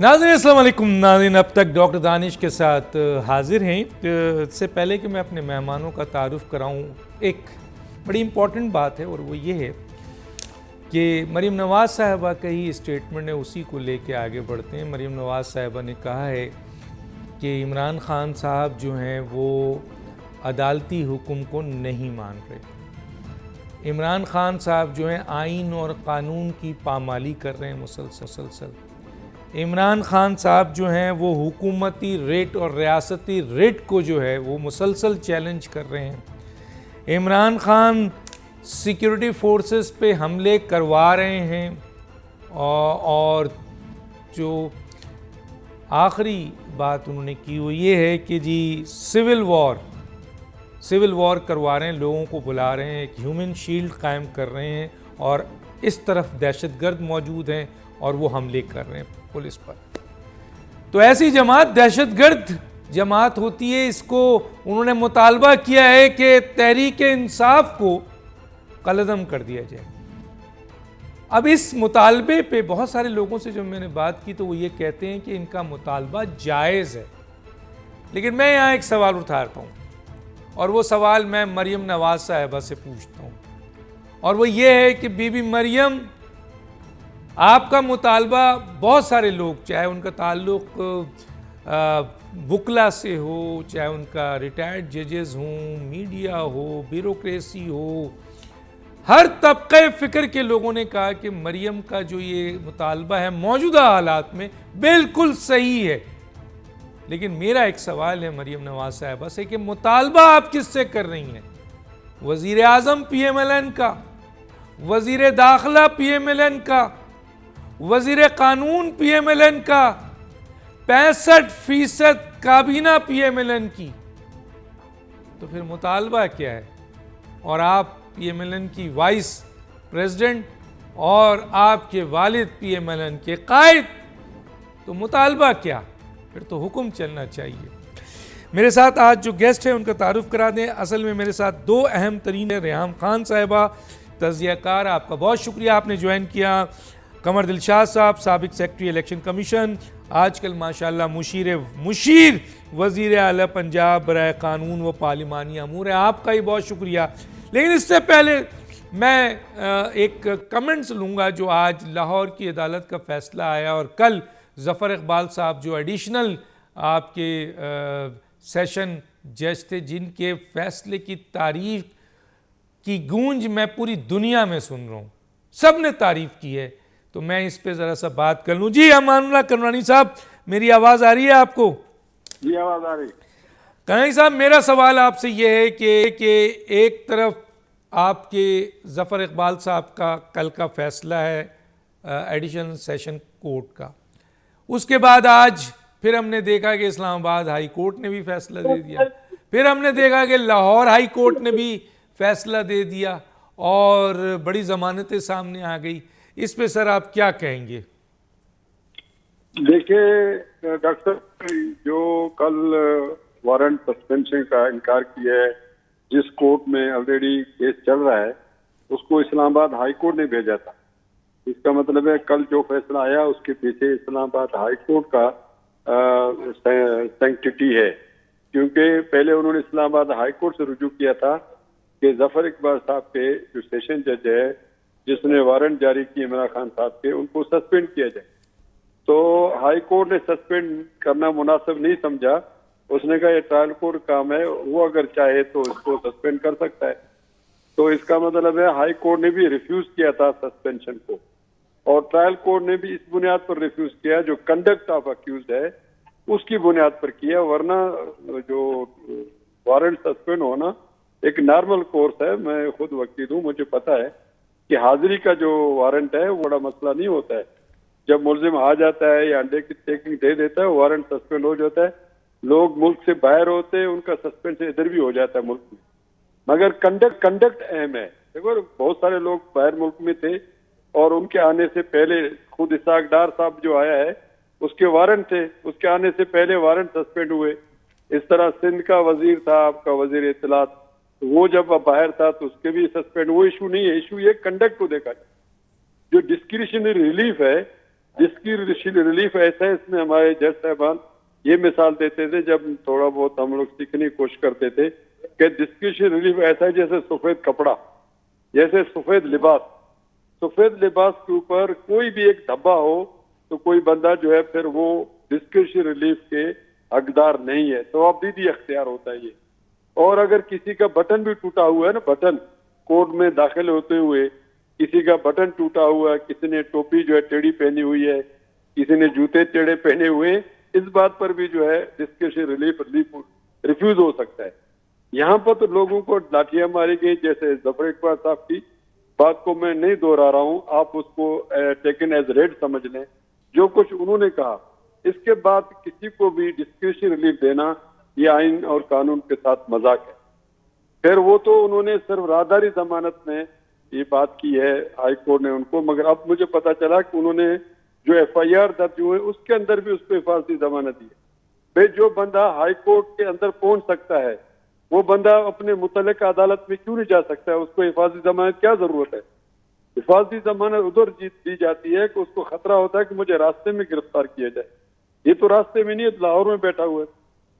ناظرین السلام علیکم. ناظرین اب تک ڈاکٹر دانش کے ساتھ حاضر ہیں. اس سے پہلے کہ میں اپنے مہمانوں کا تعارف کراؤں، ایک بڑی امپورٹنٹ بات ہے اور وہ یہ ہے کہ مریم نواز صاحبہ کا ہی اسٹیٹمنٹ ہے، اسی کو لے کے آگے بڑھتے ہیں. مریم نواز صاحبہ نے کہا ہے کہ عمران خان صاحب جو ہیں وہ عدالتی حکم کو نہیں مان رہے. عمران خان صاحب جو ہیں آئین اور قانون کی پامالی کر رہے ہیں مسلسل. عمران خان صاحب جو ہیں وہ حکومتی ریٹ اور ریاستی ریٹ کو جو ہے وہ مسلسل چیلنج کر رہے ہیں. عمران خان سیکیورٹی فورسز پہ حملے کروا رہے ہیں اور جو آخری بات انہوں نے کی وہ یہ ہے کہ جی سول وار کروا رہے ہیں، لوگوں کو بلا رہے ہیں، ایک ہیومن شیلڈ قائم کر رہے ہیں اور اس طرف دہشت گرد موجود ہیں اور وہ حملے کر رہے ہیں پولیس پر. تو ایسی جماعت دہشت گرد جماعت ہوتی ہے. اس کو انہوں نے مطالبہ کیا ہے کہ تحریک انصاف کو قلعدم کر دیا جائے. اب اس مطالبے پہ بہت سارے لوگوں سے جب میں نے بات کی تو وہ یہ کہتے ہیں کہ ان کا مطالبہ جائز ہے. لیکن میں یہاں ایک سوال اٹھاتا ہوں اور وہ سوال میں مریم نواز صاحبہ سے پوچھتا ہوں اور وہ یہ ہے کہ بی بی مریم، آپ کا مطالبہ بہت سارے لوگ، چاہے ان کا تعلق وکلا سے ہو، چاہے ان کا ریٹائرڈ ججز ہوں، میڈیا ہو، بیوروکریسی ہو، ہر طبقہ فکر کے لوگوں نے کہا کہ مریم کا جو یہ مطالبہ ہے موجودہ حالات میں بالکل صحیح ہے. لیکن میرا ایک سوال ہے مریم نواز صاحبہ سے کہ مطالبہ آپ کس سے کر رہی ہیں؟ وزیر اعظم پی ایم ایل این کا، وزیر داخلہ پی ایم ایل این کا، وزیر قانون پی ایم ایل این کا، 65% کابینہ پی ایم ایل این کی. تو پھر مطالبہ کیا ہے؟ اور آپ پی ایم ایل این کی وائس پریزیڈنٹ اور آپ کے والد پی ایم ایل این کے قائد، تو مطالبہ کیا؟ پھر تو حکم چلنا چاہیے. میرے ساتھ آج جو گیسٹ ہیں ان کا تعارف کرا دیں. اصل میں میرے ساتھ دو اہم ترین ہیں. ریحام خان صاحبہ، تجزیہ کار، آپ کا بہت شکریہ آپ نے جوائن کیا. قمر دلشاد صاحب، سابق سیکرٹری الیکشن کمیشن، آج کل ماشاءاللہ مشیر وزیر اعلیٰ پنجاب برائے قانون و پارلیمانی امور ہیں. آپ کا ہی بہت شکریہ. لیکن اس سے پہلے میں ایک کمنٹس لوں گا جو آج لاہور کی عدالت کا فیصلہ آیا اور کل ظفر اقبال صاحب جو ایڈیشنل آپ کے سیشن جج تھے، جن کے فیصلے کی تعریف کی گونج میں پوری دنیا میں سن رہا ہوں، سب نے تعریف کی ہے. تو میں اس پہ ذرا سا بات کر لوں. جی امان اللہ کرنانی صاحب، میری آواز آ رہی ہے آپ کو؟ جی آواز آ رہی. کرنانی صاحب، میرا سوال آپ سے یہ ہے کہ ایک طرف آپ کے ظفر اقبال صاحب کا کل کا فیصلہ ہے ایڈیشنل سیشن کورٹ کا، اس کے بعد آج پھر ہم نے دیکھا کہ اسلام آباد ہائی کورٹ نے بھی فیصلہ دے دیا، پھر ہم نے دیکھا کہ لاہور ہائی کورٹ نے بھی فیصلہ دے دیا اور بڑی ضمانتیں سامنے آ گئی. اس پہ سر آپ کیا کہیں گے؟ دیکھیے ڈاکٹر، جو کل وارنٹ سسپینشن کا انکار کیا ہے، جس کورٹ میں آلریڈی کیس چل رہا ہے، اس کو اسلام آباد ہائی کورٹ نے بھیجا تھا. اس کا مطلب ہے کل جو فیصلہ آیا اس کے پیچھے اسلام آباد ہائی کورٹ کا سینکٹیٹی ہے. کیونکہ پہلے انہوں نے اسلام آباد ہائی کورٹ سے رجوع کیا تھا کہ ظفر اقبال صاحب کے جو سیشن جج ہے جس نے وارنٹ جاری کی عمران خان صاحب کے، ان کو سسپینڈ کیا جائے. تو ہائی کورٹ نے سسپینڈ کرنا مناسب نہیں سمجھا. اس نے کہا یہ ٹرائل کورٹ کام ہے، وہ اگر چاہے تو اس کو سسپینڈ کر سکتا ہے. تو اس کا مطلب ہے ہائی کورٹ نے بھی ریفیوز کیا تھا سسپینشن کو، اور ٹرائل کورٹ نے بھی اس بنیاد پر ریفیوز کیا جو کنڈکٹ آف اکیوزڈ ہے اس کی بنیاد پر کیا. ورنہ جو وارنٹ سسپینڈ ہونا ایک نارمل کورس ہے. میں خود وکیل ہوں، مجھے پتا ہے کہ حاضری کا جو وارنٹ ہے وہ بڑا مسئلہ نہیں ہوتا ہے. جب ملزم آ جاتا ہے یا انڈے کی ٹیکنگ دے دیتا ہے، وارنٹ سسپینڈ ہو جاتا ہے. لوگ ملک سے باہر ہوتے ہیں، ان کا سسپینشن ادھر بھی ہو جاتا ہے ملک میں. مگر کنڈکٹ اہم ہے. دیکھو بہت سارے لوگ باہر ملک میں تھے اور ان کے آنے سے پہلے خود اسحاق ڈار صاحب جو آیا ہے اس کے وارنٹ تھے، اس کے آنے سے پہلے وارنٹ سسپینڈ ہوئے. اس طرح سندھ کا وزیر تھا آپ کا، وزیر اطلاعات، وہ جب باہر تھا تو اس کے بھی سسپینڈ. وہ ایشو نہیں ہے. ایشو یہ کنڈکٹ کو دیکھا جائے. جو ڈسکریشنری ریلیف ہے جس کی ریلیف ایسا ہے، اس میں ہمارے جج صاحبان یہ مثال دیتے تھے جب تھوڑا بہت ہم لوگ سیکھنے کی کوشش کرتے تھے کہ ڈسکریشن ریلیف ایسا ہے جیسے سفید کپڑا، جیسے سفید لباس. سفید لباس کے اوپر کوئی بھی ایک دھبا ہو تو کوئی بندہ جو ہے پھر وہ ڈسکریشن ریلیف کے حقدار نہیں ہے، تو ابدی اختیار ہوتا ہے یہ. اور اگر کسی کا بٹن بھی ٹوٹا ہوا ہے نا، بٹن کوٹ میں داخل ہوتے ہوئے کسی کا بٹن ٹوٹا ہوا ہے، کسی نے ٹوپی جو ہے ٹیڑھی پہنی ہوئی ہے، کسی نے جوتے ٹیڑھے پہنے ہوئے، اس بات پر بھی جو ہے ڈسکریشن ریلیف ریفیوز ہو سکتا ہے. یہاں پر تو لوگوں کو لاٹیاں ماری گئی، جیسے ظفر اقبال صاحب کی بات کو میں نہیں دوہرا رہا ہوں، آپ اس کو ٹیکن ایز ریڈ سمجھ لیں. جو کچھ انہوں نے کہا، اس کے بعد کسی کو بھی ڈسکریشن ریلیف دینا یہ آئین اور قانون کے ساتھ مذاق ہے. پھر وہ تو انہوں نے صرف راہداری ضمانت میں یہ بات کی ہے ہائی کورٹ نے ان کو، مگر اب مجھے پتا چلا کہ انہوں نے جو ایف آئی آر درج ہوئے اس کے اندر بھی اس پہ حفاظتی ضمانت دی ہے. بھائی جو بندہ ہائی کورٹ کے اندر پہنچ سکتا ہے وہ بندہ اپنے متعلقہ عدالت میں کیوں نہیں جا سکتا ہے؟ اس کو حفاظتی ضمانت کیا ضرورت ہے؟ حفاظتی ضمانت ادھر دی جاتی ہے کہ اس کو خطرہ ہوتا ہے کہ مجھے راستے میں گرفتار کیا جائے. یہ تو راستے میں نہیں ہے، لاہور میں بیٹھا ہوا ہے.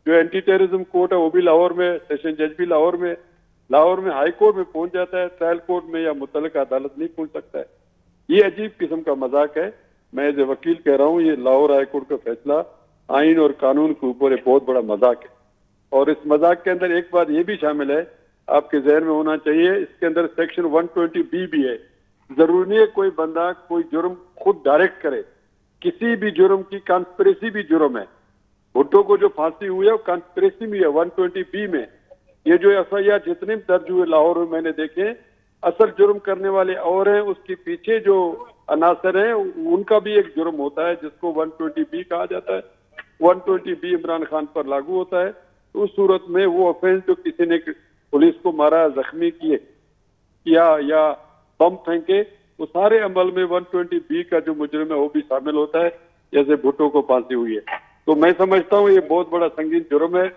جو اینٹی ٹیررزم کورٹ ہے وہ بھی لاہور میں، سیشن جج بھی لاہور میں ہائی کورٹ میں پہنچ جاتا ہے، ٹرائل کورٹ میں یا متعلقہ عدالت نہیں پہنچ سکتا ہے. یہ عجیب قسم کا مذاق ہے. میں ایز اے وکیل کہہ رہا ہوں، یہ لاہور ہائی کورٹ کا فیصلہ آئین اور قانون کے اوپر ایک بہت بڑا مذاق ہے. اور اس مذاق کے اندر ایک بات یہ بھی شامل ہے، آپ کے ذہن میں ہونا چاہیے، اس کے اندر سیکشن 120B بھی ہے. ضروری نہیں ہے کوئی بندہ کوئی جرم خود ڈائریکٹ کرے، کسی بھی جرم کی کانسپریسی بھی جرم ہے. بھٹو کو جو پھانسی ہوئی ہے وہ کانسپریسی میں ہے 120B میں. یہ جو ایف آئی آر جتنے درج ہوئے لاہور میں نے دیکھے، اصل جرم کرنے والے اور ہیں، اس کے پیچھے جو عناصر ہیں ان کا بھی ایک جرم ہوتا ہے جس کو 120B کہا جاتا ہے. 120B عمران خان پر لاگو ہوتا ہے. تو اس صورت میں وہ آفینس جو کسی نے پولیس کو مارا، زخمی کیا یا بم پھینکے، وہ سارے عمل میں 120B کا جو مجرم ہے وہ بھی شامل ہوتا ہے، جیسے بھٹو کو پھانسی ہوئی ہے. تو میں سمجھتا ہوں یہ بہت بڑا سنگین جرم ہے.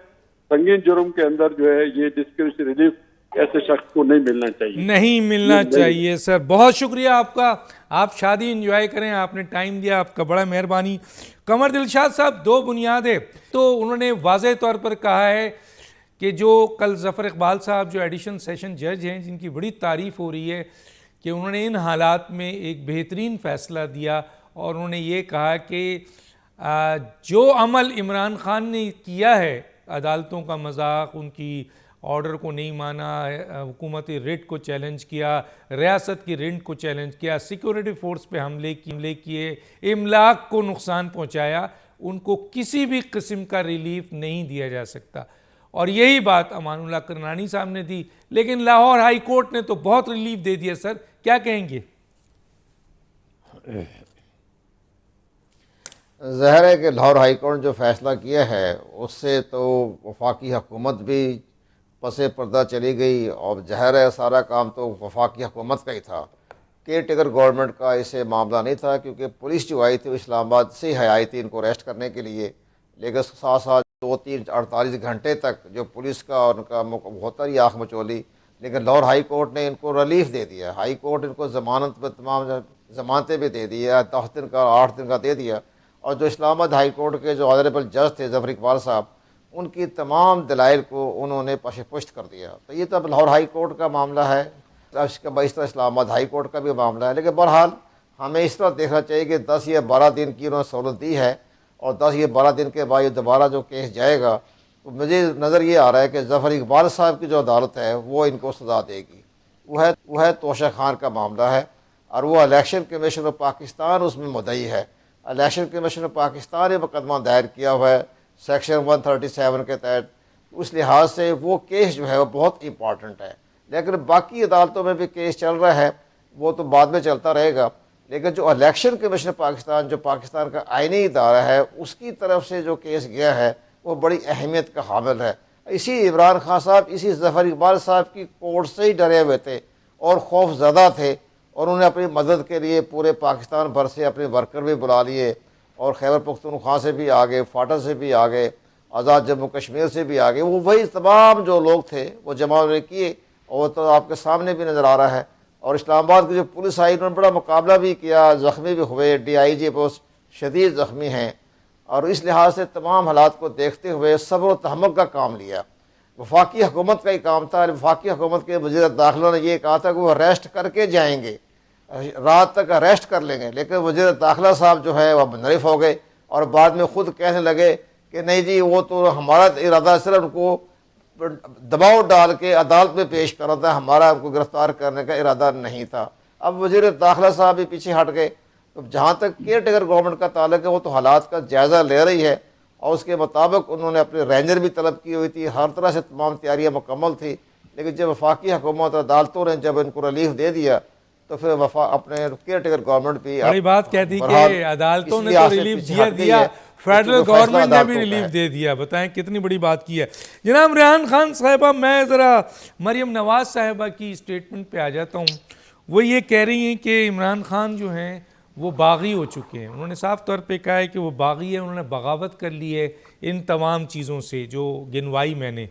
سنگین جرم کے اندر جو ہے یہ ڈسکریشن ریلیف ایسے شخص کو نہیں ملنا چاہیے. نہیں ملنا چاہیے سر. بہت شکریہ آپ کا. آپ شادی انجوائے کریں، آپ نے ٹائم دیا، آپ کا بڑا مہربانی. قمر دلشاد صاحب، دو بنیادیں تو انہوں نے واضح طور پر کہا ہے کہ جو کل ظفر اقبال صاحب جو ایڈیشن سیشن جج ہیں، جن کی بڑی تعریف ہو رہی ہے کہ انہوں نے ان حالات میں ایک بہترین فیصلہ دیا، اور انہوں نے یہ کہا کہ جو عمل عمران خان نے کیا ہے، عدالتوں کا مذاق، ان کی آرڈر کو نہیں مانا، حکومتی ریٹ کو چیلنج کیا، ریاست کی رینٹ کو چیلنج کیا، سیکورٹی فورس پہ حملے کیے، املاک کو نقصان پہنچایا، ان کو کسی بھی قسم کا ریلیف نہیں دیا جا سکتا. اور یہی بات امان اللہ کرنانی صاحب نے دی، لیکن لاہور ہائی کورٹ نے تو بہت ریلیف دے دیا. سر کیا کہیں گے؟ ظاہر ہے کہ لاہور ہائی کورٹ نے جو فیصلہ کیا ہے اس سے تو وفاقی حکومت بھی پس پردہ چلی گئی، اور ظاہر ہے سارا کام تو وفاقی حکومت کا ہی تھا. کیئر ٹیکر گورنمنٹ کا اسے معاملہ نہیں تھا، کیونکہ پولیس جو آئی تھی وہ اسلام آباد سے ہی آئی تھی ان کو اریسٹ کرنے کے لیے. لیکن اس کے ساتھ ساتھ 2-3-48 گھنٹے تک جو پولیس کا ان کا ہوتا رہی آنکھ مچولی. لیکن لاہور ہائی کورٹ نے ان کو ریلیف دے دیا. ہائی کورٹ ان کو ضمانت پہ تمام ضمانتیں بھی دے دیا، 10 دن کا 8 دن کا دے دیا. اور جو اسلام آباد ہائی کورٹ کے جو آنریبل جج تھے ظفر اقبال صاحب، ان کی تمام دلائل کو انہوں نے پشت کر دیا. تو یہ تو اب لاہور ہائی کورٹ کا معاملہ ہے، اس طرح اسلام آباد ہائی کورٹ کا بھی معاملہ ہے. لیکن بہرحال ہمیں اس طرح دیکھنا چاہیے کہ 10 یا 12 دن کی انہوں نے سہولت دی ہے، اور 10 یا 12 دن کے بعد یہ دوبارہ جو کیس جائے گا تو مجھے نظر یہ آ رہا ہے کہ ظفر اقبال صاحب کی جو عدالت ہے وہ ان کو سزا دے گی. وہ ہے توشہ خان کا معاملہ ہے، اور وہ الیکشن کمیشن آف پاکستان اس میں مدعی ہے. الیکشن کمیشن آف پاکستان نے مقدمہ دائر کیا ہوا ہے سیکشن 137 کے تحت. اس لحاظ سے وہ کیس جو ہے وہ بہت امپورٹنٹ ہے. لیکن باقی عدالتوں میں بھی کیس چل رہا ہے، وہ تو بعد میں چلتا رہے گا. لیکن جو الیکشن کمیشن پاکستان جو پاکستان کا آئینی ادارہ ہے، اس کی طرف سے جو کیس گیا ہے وہ بڑی اہمیت کا حامل ہے. اسی عمران خان صاحب اسی ظفر اقبال صاحب کی کورٹ سے ہی ڈرے ہوئے تھے اور خوف زدہ تھے، اور انہوں نے اپنی مدد کے لیے پورے پاکستان بھر سے اپنے ورکر بھی بلا لیے، اور خیبر پختونخوا سے بھی آگے، فاٹا سے بھی آگے، آزاد جموں کشمیر سے بھی آگے. وہ وہی تمام جو لوگ تھے وہ جمع انہوں نے کیے، اور تو آپ کے سامنے بھی نظر آ رہا ہے. اور اسلام آباد کی جو پولیس آئی انہوں نے بڑا مقابلہ بھی کیا، زخمی بھی ہوئے. ڈی آئی جی پوسٹ شدید زخمی ہیں، اور اس لحاظ سے تمام حالات کو دیکھتے ہوئے صبر و تحمل کا کام لیا۔ وفاقی حکومت کا ہی کام تھا، وفاقی حکومت کے وزیر داخلہ نے یہ کہا تھا کہ وہ اریسٹ کر کے جائیں گے، رات تک اریسٹ کر لیں گے، لیکن وزیر داخلہ صاحب جو ہے وہ منحرف ہو گئے اور بعد میں خود کہنے لگے کہ نہیں جی وہ تو ہمارا ارادہ صرف ان کو دباؤ ڈال کے عدالت میں پیش کرنا تھا، ہمارا ان کو گرفتار کرنے کا ارادہ نہیں تھا۔ اب وزیر داخلہ صاحب بھی پیچھے ہٹ گئے۔ تو جہاں تک کیئر ٹیکر گورنمنٹ کا تعلق ہے، وہ تو حالات کا جائزہ لے رہی ہے، اور اس کے مطابق انہوں نے اپنے رینجر بھی طلب کی ہوئی تھی، ہر طرح سے تمام تیاریاں مکمل تھی، لیکن جب وفاقی حکومت اور عدالتوں نے جب ان کو ریلیف دے دیا تو پھر اپنے کیئر ٹیکر گورنمنٹ بھی بڑی بات کہتی بہرحال کہ عدالتوں اس نے لحاظ تو سے ریلیف پیچھے ہٹ گئی دیا، ہے، فیڈرل کیونکہ گورنمنٹ نے فیصلہ بھی عدالتوں کا ریلیف ہے۔ دے دیا۔ بتائیں کتنی بڑی بات کی ہے۔ جناب ریحان خان صاحبہ، میں ذرا مریم نواز صاحبہ کی سٹیٹمنٹ پہ آ جاتا ہوں۔ وہ یہ کہہ رہی ہیں کہ عمران خان جو ہیں وہ باغی ہو چکے ہیں۔ انہوں نے صاف طور پہ کہا ہے کہ وہ باغی ہیں، انہوں نے بغاوت کر لی ہے ان تمام چیزوں سے جو گنوائی میں نے۔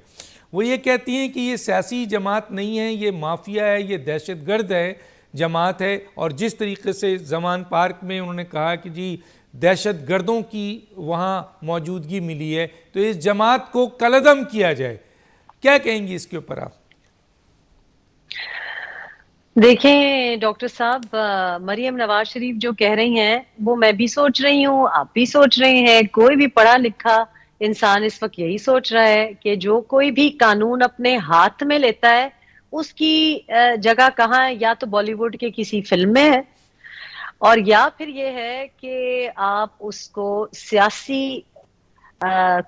وہ یہ کہتی ہیں کہ یہ سیاسی جماعت نہیں ہے، یہ مافیا ہے، یہ دہشت گرد ہے جماعت ہے، اور جس طریقے سے زمان پارک میں انہوں نے کہا کہ جی دہشت گردوں کی وہاں موجودگی ملی ہے تو اس جماعت کو کالعدم کیا جائے، کیا کہیں گی اس کے اوپر آپ؟ دیکھیں ڈاکٹر صاحب، مریم نواز شریف جو کہہ رہی ہیں وہ میں بھی سوچ رہی ہوں، آپ بھی سوچ رہے ہیں، کوئی بھی پڑھا لکھا انسان اس وقت یہی سوچ رہا ہے کہ جو کوئی بھی قانون اپنے ہاتھ میں لیتا ہے اس کی جگہ کہاں ہے، یا تو بالی ووڈ کے کسی فلم میں ہے، اور یا پھر یہ ہے کہ آپ اس کو سیاسی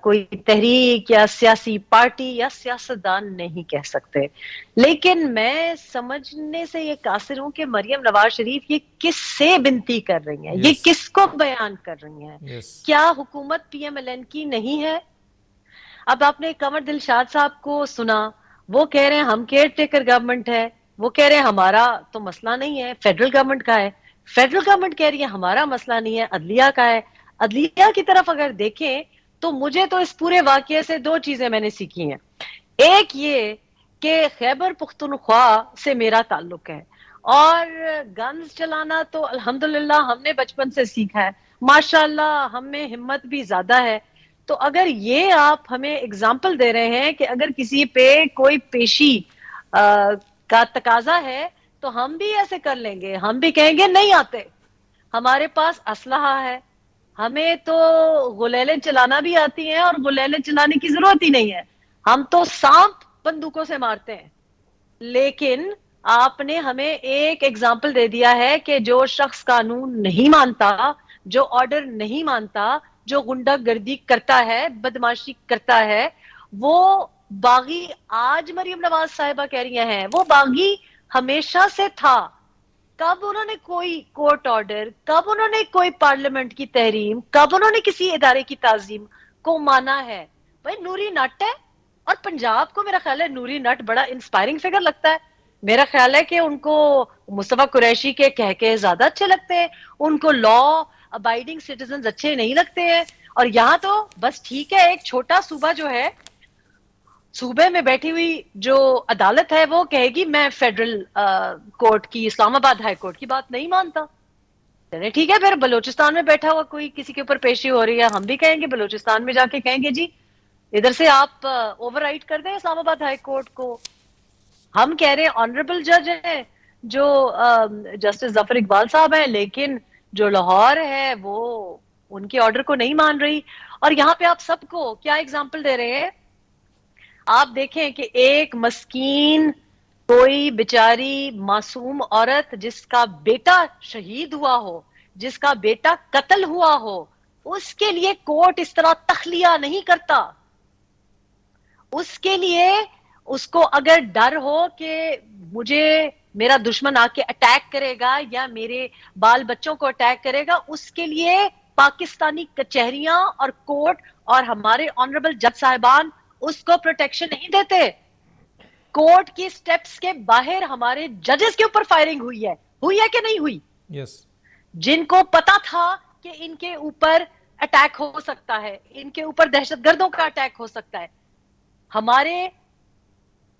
کوئی تحریک یا سیاسی پارٹی یا سیاستدان نہیں کہہ سکتے۔ لیکن میں سمجھنے سے یہ قاصر ہوں کہ مریم نواز شریف یہ کس سے بنتی کر رہی ہیں، یہ Yes. کس کو بیان کر رہی ہیں؟ Yes. کیا حکومت پی ایم ایل این کی نہیں ہے؟ اب آپ نے قمر دلشاد صاحب کو سنا، وہ کہہ رہے ہیں ہم کیئر ٹیکر گورنمنٹ ہے، وہ کہہ رہے ہیں ہمارا تو مسئلہ نہیں ہے، فیڈرل گورنمنٹ کا ہے۔ فیڈرل گورنمنٹ کہہ رہی ہے ہمارا مسئلہ نہیں ہے، عدلیہ کا ہے۔ عدلیہ کی طرف اگر دیکھیں تو مجھے تو اس پورے واقعے سے دو چیزیں میں نے سیکھی ہیں۔ ایک یہ کہ خیبر پختونخوا سے میرا تعلق ہے، اور گنز چلانا تو الحمدللہ ہم نے بچپن سے سیکھا ہے، ماشاءاللہ ہم میں ہمت بھی زیادہ ہے۔ تو اگر یہ آپ ہمیں اگزامپل دے رہے ہیں کہ اگر کسی پہ کوئی پیشی کا تقاضا ہے تو ہم بھی ایسے کر لیں گے، ہم بھی کہیں گے نہیں آتے، ہمارے پاس اسلحہ ہے، ہمیں تو غلیلیں چلانا بھی آتی ہیں اور غلیلیں چلانے کی ضرورت ہی نہیں ہے، ہم تو سانپ بندوقوں سے مارتے ہیں۔ لیکن آپ نے ہمیں ایک ایگزامپل دے دیا ہے کہ جو شخص قانون نہیں مانتا، جو آرڈر نہیں مانتا، جو غنڈہ گردی کرتا ہے، بدماشی کرتا ہے، وہ باغی آج مریم نواز صاحبہ کہہ رہی ہیں وہ باغی ہمیشہ سے تھا۔ کب انہوں نے کوئی کورٹ آرڈر، کب انہوں نے کوئی پارلیمنٹ کی تحریم، کب انہوں نے کسی ادارے کی تعظیم کو مانا ہے؟ بھائی نوری نٹ ہے، اور پنجاب کو میرا خیال ہے نوری نٹ بڑا انسپائرنگ فگر لگتا ہے۔ میرا خیال ہے کہ ان کو مصطفیٰ قریشی کے کہکے زیادہ اچھے لگتے ہیں، ان کو لا ابائڈنگ سٹیزنز اچھے نہیں لگتے ہیں۔ اور یہاں تو بس ٹھیک ہے، ایک چھوٹا صوبہ جو ہے، صوبے میں بیٹھی ہوئی جو عدالت ہے وہ کہے گی میں فیڈرل کورٹ کی، اسلام آباد ہائی کورٹ کی بات نہیں مانتا۔ چلے ٹھیک ہے، پھر بلوچستان میں بیٹھا ہوا کوئی کسی کے اوپر پیشی ہو رہی ہے، ہم بھی کہیں گے بلوچستان میں جا کے کہیں گے جی ادھر سے آپ اوور رائٹ کر دیں اسلام آباد ہائی کورٹ کو۔ ہم کہہ رہے ہیں آنریبل جج ہیں جو جسٹس ظفر اقبال صاحب ہیں، لیکن جو لاہور ہے وہ ان کے آرڈر کو نہیں مان رہی۔ اور یہاں پہ آپ سب کو کیا اگزامپل دے رہے ہیں؟ آپ دیکھیں کہ ایک مسکین کوئی بیچاری معصوم عورت جس کا بیٹا شہید ہوا ہو، جس کا بیٹا قتل ہوا ہو، اس کے لیے کورٹ اس طرح تخلیہ نہیں کرتا۔ اس کے لیے اس کو اگر ڈر ہو کہ مجھے میرا دشمن آ کے اٹیک کرے گا یا میرے بال بچوں کو اٹیک کرے گا، اس کے لیے پاکستانی کچہریاں اور کورٹ اور ہمارے آنریبل جج صاحبان اس کو پروٹیکشن نہیں دیتے۔ کورٹ کی سٹیپس کے باہر ہمارے ججز کے اوپر فائرنگ ہوئی ہے کہ نہیں ہوئی؟ یس۔ جن کو پتا تھا کہ ان کے اوپر اٹیک ہو سکتا ہے، ان کے اوپر دہشت گردوں کا اٹیک ہو سکتا ہے، ہمارے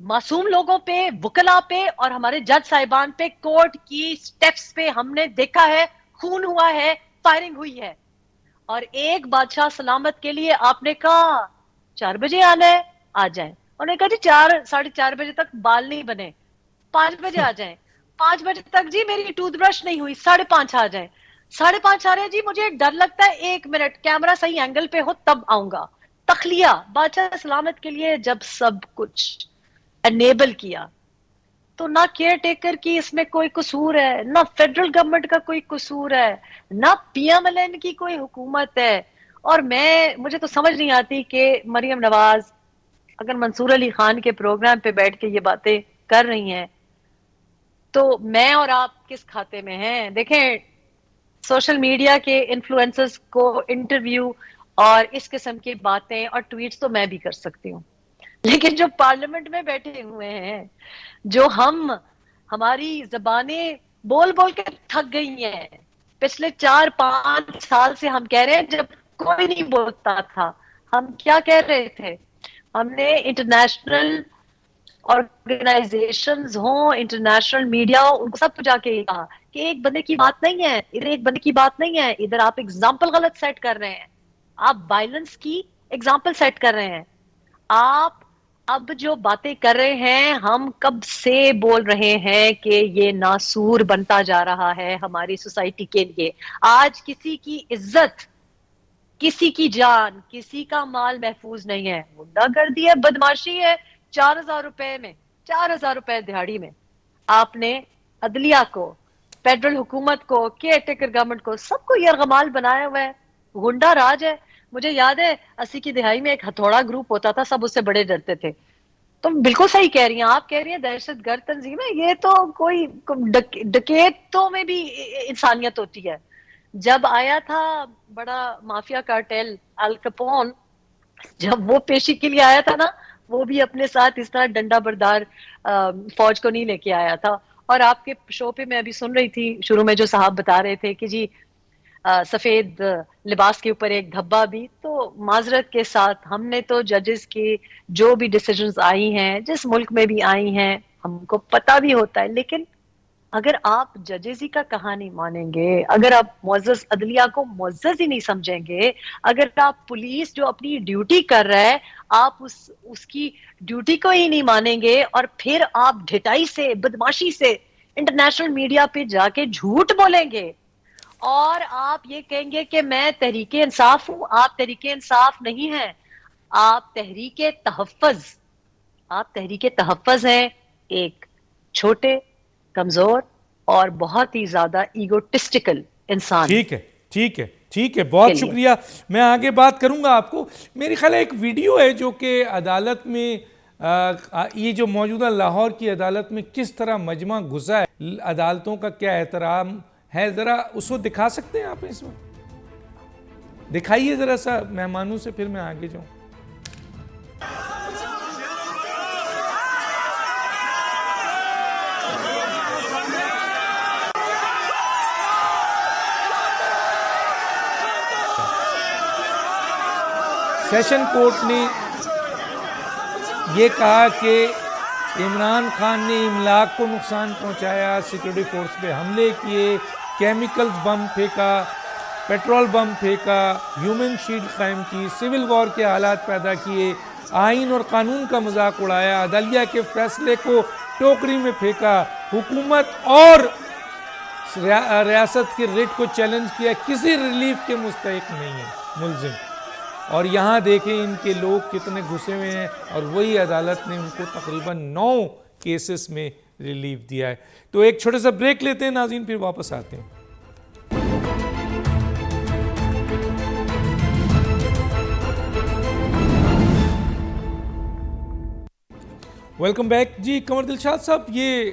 معصوم لوگوں پہ، وکلا پہ اور ہمارے جج صاحبان پہ کورٹ کی سٹیپس پہ ہم نے دیکھا ہے خون ہوا ہے، فائرنگ ہوئی ہے۔ اور ایک بادشاہ سلامت کے لیے آپ نے کہا 4 بجے آنا ہے، آ جائیں. انہوں نے کہا جی 4:30 بجے تک بال نہیں بنے، 5 بجے آ جائیں. 5 بجے تک جی میری ٹوتھ برش نہیں ہوئی، 5:30 آ جائیں. 5:30 آ رہے ہیں جی، مجھے ڈر لگتا ہے 1 منٹ کیمرہ صحیح اینگل پہ ہو تب آؤں گا. تخلیہ بادشاہ سلامت کے لیے جب سب کچھ انیبل کیا تو نہ کیئر ٹیکر کی اس میں کوئی قصور ہے، نہ فیڈرل گورنمنٹ کا کوئی قصور ہے، نہ پی ایم ایل این کی کوئی حکومت ہے. اور مجھے تو سمجھ نہیں آتی کہ مریم نواز اگر منصور علی خان کے پروگرام پہ بیٹھ کے یہ باتیں کر رہی ہیں تو میں اور آپ کس کھاتے میں ہیں. دیکھیں سوشل میڈیا کے انفلوئنسرز کو انٹرویو اور اس قسم کی باتیں اور ٹویٹس تو میں بھی کر سکتی ہوں، لیکن جو پارلیمنٹ میں بیٹھے ہوئے ہیں، جو ہماری زبانیں بول بول کے تھک گئی ہیں. پچھلے 4-5 سال سے ہم کہہ رہے ہیں، جب کوئی نہیں بولتا تھا ہم کیا کہہ رہے تھے؟ ہم نے انٹرنیشنل آرگنائزیشنز ہوں، انٹرنیشنل میڈیا ہو، ان کو سب کو جا کے کہا کہ ایک بندے کی بات نہیں ہے ادھر، ایک بندے کی بات نہیں ہے ادھر، آپ اگزامپل غلط سیٹ کر رہے ہیں، آپ وائلنس کی اگزامپل سیٹ کر رہے ہیں. آپ اب جو باتیں کر رہے ہیں، ہم کب سے بول رہے ہیں کہ یہ ناسور بنتا جا رہا ہے ہماری سوسائٹی کے لیے. آج کسی کی عزت، کسی کی جان، کسی کا مال محفوظ نہیں ہے. غنڈہ گردی ہے، بدماشی ہے. 4,000 روپے میں، 4,000 روپے دہاڑی میں آپ نے عدلیہ کو، فیڈرل حکومت کو، کیئر ٹیکر گورنمنٹ کو، سب کو یرغمال بنایا ہوا ہے. غنڈہ راج ہے. مجھے یاد ہے 80 کی دہائی میں ایک ہتھوڑا گروپ ہوتا تھا، سب اس سے بڑے ڈرتے تھے. تم بالکل صحیح کہہ رہی ہیں، آپ کہہ رہی ہیں دہشت گرد تنظیم ہے. یہ تو کوئی ڈکیتوں میں بھی انسانیت ہوتی ہے. جب آیا تھا بڑا مافیا کارٹیل ال کپون، جب وہ پیشی کے لیے آیا تھا نا، وہ بھی اپنے ساتھ اس طرح ڈنڈا بردار فوج کو نہیں لے کے آیا تھا. اور آپ کے شو پہ میں ابھی سن رہی تھی، شروع میں جو صاحب بتا رہے تھے کہ جی سفید لباس کے اوپر ایک دھبا بھی. تو معذرت کے ساتھ ہم نے تو ججز کی جو بھی ڈیسیجنز آئی ہیں، جس ملک میں بھی آئی ہیں، ہم کو پتہ بھی ہوتا ہے. لیکن اگر آپ ججز ہی کا کہا نہیں مانیں گے، اگر آپ معزز عدلیہ کو معزز ہی نہیں سمجھیں گے، اگر آپ پولیس جو اپنی ڈیوٹی کر رہا ہے آپ اس کی ڈیوٹی کو ہی نہیں مانیں گے، اور پھر آپ ڈھٹائی سے، بدماشی سے انٹرنیشنل میڈیا پہ جا کے جھوٹ بولیں گے اور آپ یہ کہیں گے کہ میں تحریک انصاف ہوں، آپ تحریک انصاف نہیں ہیں، آپ تحریک تحفظ، آپ تحریک تحفظ ہیں. ایک چھوٹے، کمزور اور بہت ہی زیادہ ایگوٹسٹیکل انسان ٹھیک ہے، ٹھیک ہے، ٹھیک ہے، کے بہت لیے. شکریہ. میں آگے بات کروں گا آپ کو. میری خیال ہے ایک ویڈیو ہے جو کہ عدالت میں یہ جو موجودہ لاہور کی عدالت میں کس طرح مجمع گھسا ہے، عدالتوں کا کیا احترام ہے، ذرا اس کو دکھا سکتے ہیں آپ؟ اس وقت دکھائیے ذرا سا مہمانوں سے، پھر میں آگے جاؤں. سیشن کورٹ نے یہ کہا کہ عمران خان نے املاک کو نقصان پہنچایا، سیکورٹی فورس پہ حملے کیے، کیمیکلز بم پھینکا، پیٹرول بم پھینکا، ہیومن شیلڈ قائم کی، سول وار کے حالات پیدا کیے، آئین اور قانون کا مذاق اڑایا، عدلیہ کے فیصلے کو ٹوکری میں پھینکا، حکومت اور ریاست کے ریٹ کو چیلنج کیا، کسی ریلیف کے مستحق نہیں ہے ملزم. اور یہاں دیکھیں ان کے لوگ کتنے گھسے ہوئے ہیں، اور وہی عدالت نے ان کو تقریباً 9 کیسز میں ریلیف دیا ہے. تو ایک چھوٹے سا بریک لیتے ہیں ناظرین، پھر واپس آتے ہیں. Welcome back. جی قمر دلشاد صاحب، یہ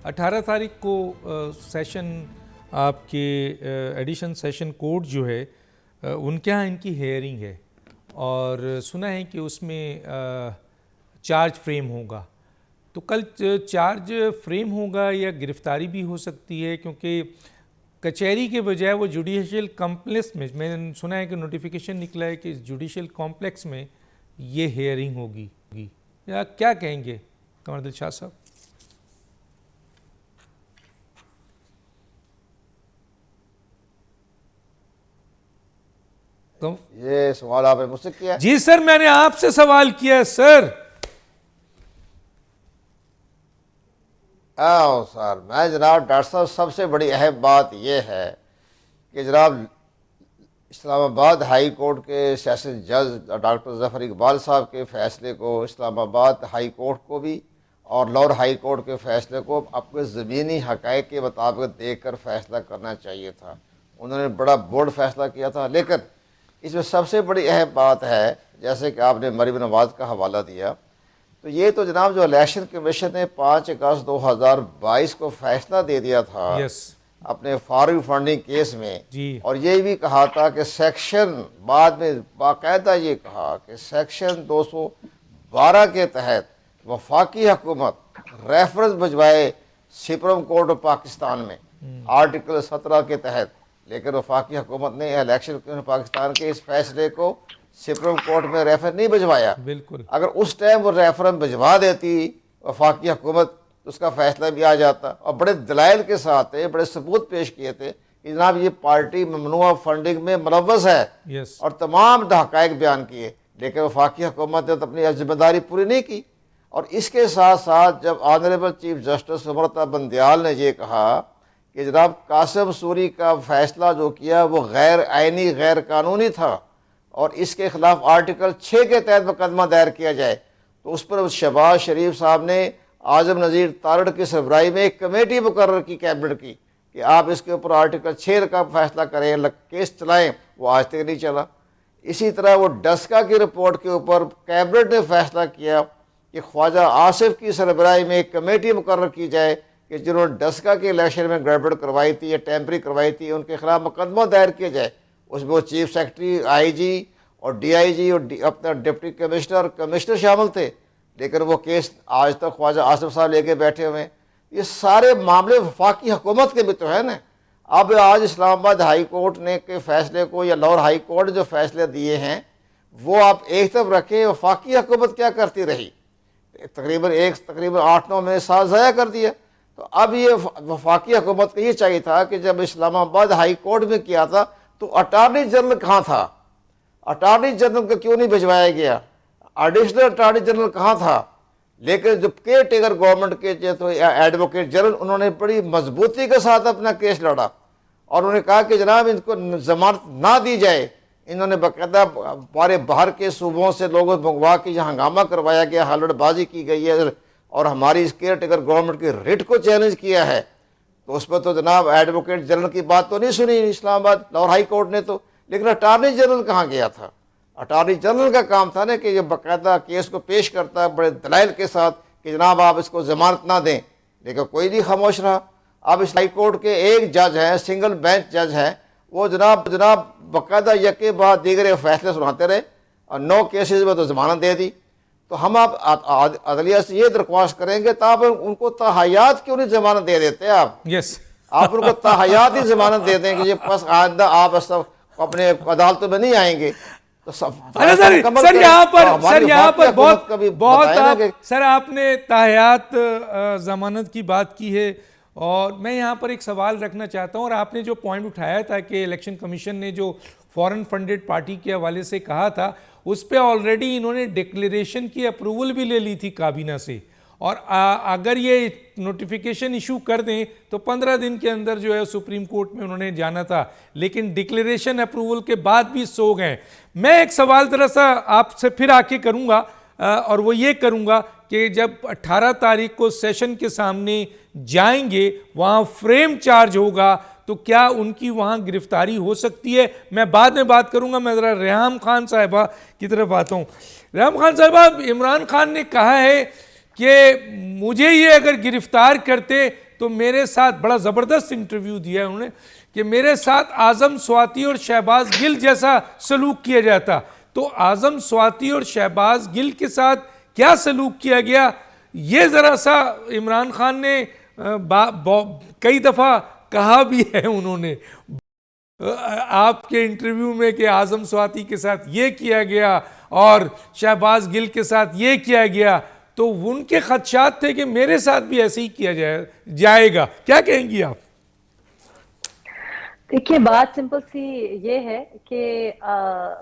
18 تاریخ کو سیشن آپ کے ایڈیشن سیشن کورٹ جو ہے ان کے ہاں ان کی ہیئرنگ ہے، اور سنا ہے کہ اس میں چارج فریم ہوگا. تو کل چارج فریم ہوگا یا گرفتاری بھی ہو سکتی ہے، کیونکہ کچہری کے بجائے وہ جوڈیشل کمپلیکس میں نے سنا ہے کہ نوٹیفیکیشن نکلا ہے کہ جوڈیشل کمپلیکس میں یہ ہیئرنگ ہوگی. یا کیا کہیں گے قمر دلشاد صاحب؟ تو یہ سوال آپ نے مجھ سے کیا ہے؟ جی سر میں نے آپ سے سوال کیا ہے سر. سر میں جناب ڈاکٹر صاحب سب سے بڑی اہم بات یہ ہے کہ جناب اسلام آباد ہائی کورٹ کے سیشن جج ڈاکٹر ظفر اقبال صاحب کے فیصلے کو اسلام آباد ہائی کورٹ کو بھی اور لاہور ہائی کورٹ کے فیصلے کو اپنے زمینی حقائق کے مطابق دیکھ کر فیصلہ کرنا چاہیے تھا. انہوں نے بڑا بورڈ فیصلہ کیا تھا، لیکن اس میں سب سے بڑی اہم بات ہے جیسے کہ آپ نے مریم نواز کا حوالہ دیا، تو یہ تو جناب جو الیکشن کمیشن نے 5 اگست 2022 کو فیصلہ دے دیا تھا یس اپنے فارغ فنڈنگ کیس میں، جی اور یہ بھی کہا تھا کہ سیکشن بعد میں باقاعدہ یہ کہا کہ سیکشن 212 کے تحت وفاقی حکومت ریفرنس بھجوائے سپریم کورٹ آف پاکستان میں آرٹیکل 17 کے تحت، لیکن وفاقی حکومت نے الیکشن کمیشن پاکستان کے اس فیصلے کو سپریم کورٹ میں ریفر نہیں بھجوایا. بالکل. اگر اس ٹائم وہ ریفرنس بھجوا دیتی وفاقی حکومت اس کا فیصلہ بھی آ جاتا، اور بڑے دلائل کے ساتھ بڑے ثبوت پیش کیے تھے کہ جناب یہ پارٹی ممنوعہ فنڈنگ میں ملوث ہے، یس اور تمام حقائق بیان کیے، لیکن وفاقی حکومت نے تو اپنی ذمہ داری پوری نہیں کی. اور اس کے ساتھ ساتھ جب honourable chief justice Amrita Bandial نے یہ کہا کہ جناب قاسم سوری کا فیصلہ جو کیا وہ غیر آئینی غیر قانونی تھا اور اس کے خلاف آرٹیکل 6 کے تحت مقدمہ دائر کیا جائے، تو اس پر شہباز شریف صاحب نے اعظم نذیر تارڑ کی سربراہی میں ایک کمیٹی مقرر کی کیبنٹ کی کہ آپ اس کے اوپر آرٹیکل 6 کا فیصلہ کریں، کیس چلائیں. وہ آج تک نہیں چلا. اسی طرح وہ ڈسکا کی رپورٹ کے اوپر کیبنٹ نے فیصلہ کیا کہ خواجہ آصف کی سربراہی میں ایک کمیٹی مقرر کی جائے کہ جنہوں نے ڈسکا کے الیکشن میں گڑبڑ کروائی تھی یا ٹیمپری کروائی تھی ان کے خلاف مقدمہ دائر کیا جائے. اس میں وہ چیف سیکرٹری، آئی جی اور ڈی آئی جی اور اپنا ڈپٹی کمشنر شامل تھے، لیکن وہ کیس آج تک خواجہ آصف صاحب لے کے بیٹھے ہوئے ہیں. یہ سارے معاملے وفاقی حکومت کے بھی تو ہیں نا. اب آج اسلام آباد ہائی کورٹ نے کے فیصلے کو یا لاہور ہائی کورٹ جو فیصلے دیے ہیں وہ آپ ایک طرف رکھیں، وفاقی حکومت کیا کرتی رہی؟ تقریباً 8-9 مہینے سال ضائع کر دیا. تو اب یہ وفاقی حکومت کو یہ چاہیے تھا کہ جب اسلام آباد ہائی کورٹ میں کیا تھا تو اٹارنی جنرل کہاں تھا؟ اٹارنی جنرل کو کیوں نہیں بھجوایا گیا؟ ایڈیشنل اٹارنی جنرل کہاں تھا؟ لیکن جو کیئر ٹیکر گورنمنٹ کے جو تو ایڈوکیٹ جنرل انہوں نے بڑی مضبوطی کے ساتھ اپنا کیس لڑا اور انہوں نے کہا کہ جناب ان کو ضمانت نہ دی جائے. انہوں نے باقاعدہ باہر کے صوبوں سے لوگوں منگوا کے یہاں ہنگامہ کروایا گیا، ہلڑ بازی کی گئی ہے اور ہماری اس کیئر ٹیکر گورنمنٹ کی ریٹ کو چیلنج کیا ہے. تو اس پر تو جناب ایڈوکیٹ جنرل کی بات تو نہیں سنی اسلام آباد لاہور ہائی کورٹ نے تو. لیکن اٹارنی جنرل کہاں گیا تھا؟ اٹارنی جنرل کا کام تھا نا کہ یہ باقاعدہ کیس کو پیش کرتا ہے بڑے دلائل کے ساتھ کہ جناب آپ اس کو ضمانت نہ دیں، لیکن کوئی نہیں خاموش رہا. اب اس ہائی کورٹ کے ایک جج ہیں، سنگل بینچ جج ہیں، وہ جناب باقاعدہ یکے بعد دیگر فیصلے سناتے رہے اور 9 کیسز میں تو ضمانت دے دی. تو ہم آپ عدلیہ سے یہ درخواست کریں گے تو آپ ان کو تاحیات کیوں نہیں ضمانت دے دیتے؟ یس آپ ان کو تاحیات ہی ضمانت دے دیں کہ یہ پس آئندہ آپ اپنے عدالتوں میں نہیں آئیں گے. سر یہاں پر بہت سر آپ نے تاحیات ضمانت کی بات کی ہے اور میں یہاں پر ایک سوال رکھنا چاہتا ہوں. اور آپ نے جو پوائنٹ اٹھایا تھا کہ الیکشن کمیشن نے جو فورن فنڈڈ پارٹی کے حوالے سے کہا تھا اس پہ آلریڈی انہوں نے ڈکلیریشن کی اپروول بھی لے لی تھی کابینہ سے، اور اگر یہ نوٹیفیکیشن ایشو کر دیں تو 15 دن کے اندر جو ہے سپریم کورٹ میں انہوں نے جانا تھا، لیکن ڈکلیریشن اپروول کے بعد بھی سو گئے. میں ایک سوال ذرا سا آپ سے پھر آ کے کروں گا اور وہ یہ کروں گا کہ جب 18 تاریخ کو سیشن کے سامنے جائیں گے وہاں فریم چارج ہوگا تو کیا ان کی وہاں گرفتاری ہو سکتی ہے؟ میں بعد میں بات کروں گا. میں ذرا ریحام خان صاحبہ کی طرف آتا ہوں. ریحام خان صاحبہ، عمران خان نے کہا ہے کہ مجھے یہ اگر گرفتار کرتے تو میرے ساتھ، بڑا زبردست انٹرویو دیا ہے انہوں نے، کہ میرے ساتھ اعظم سواتی اور شہباز گل جیسا سلوک کیا جاتا. تو اعظم سواتی اور شہباز گل کے ساتھ کیا سلوک کیا گیا یہ ذرا سا عمران خان نے کئی دفعہ کہا بھی ہے انہوں نے آپ کے انٹرویو میں کہ اعظم سواتی کے ساتھ یہ کیا گیا اور شہباز گل کے ساتھ یہ کیا گیا. تو ان کے خدشات تھے کہ میرے ساتھ بھی ایسے ہی کیا جائے گا. کیا کہیں گی آپ؟ دیکھیے بات سمپل سی یہ ہے کہ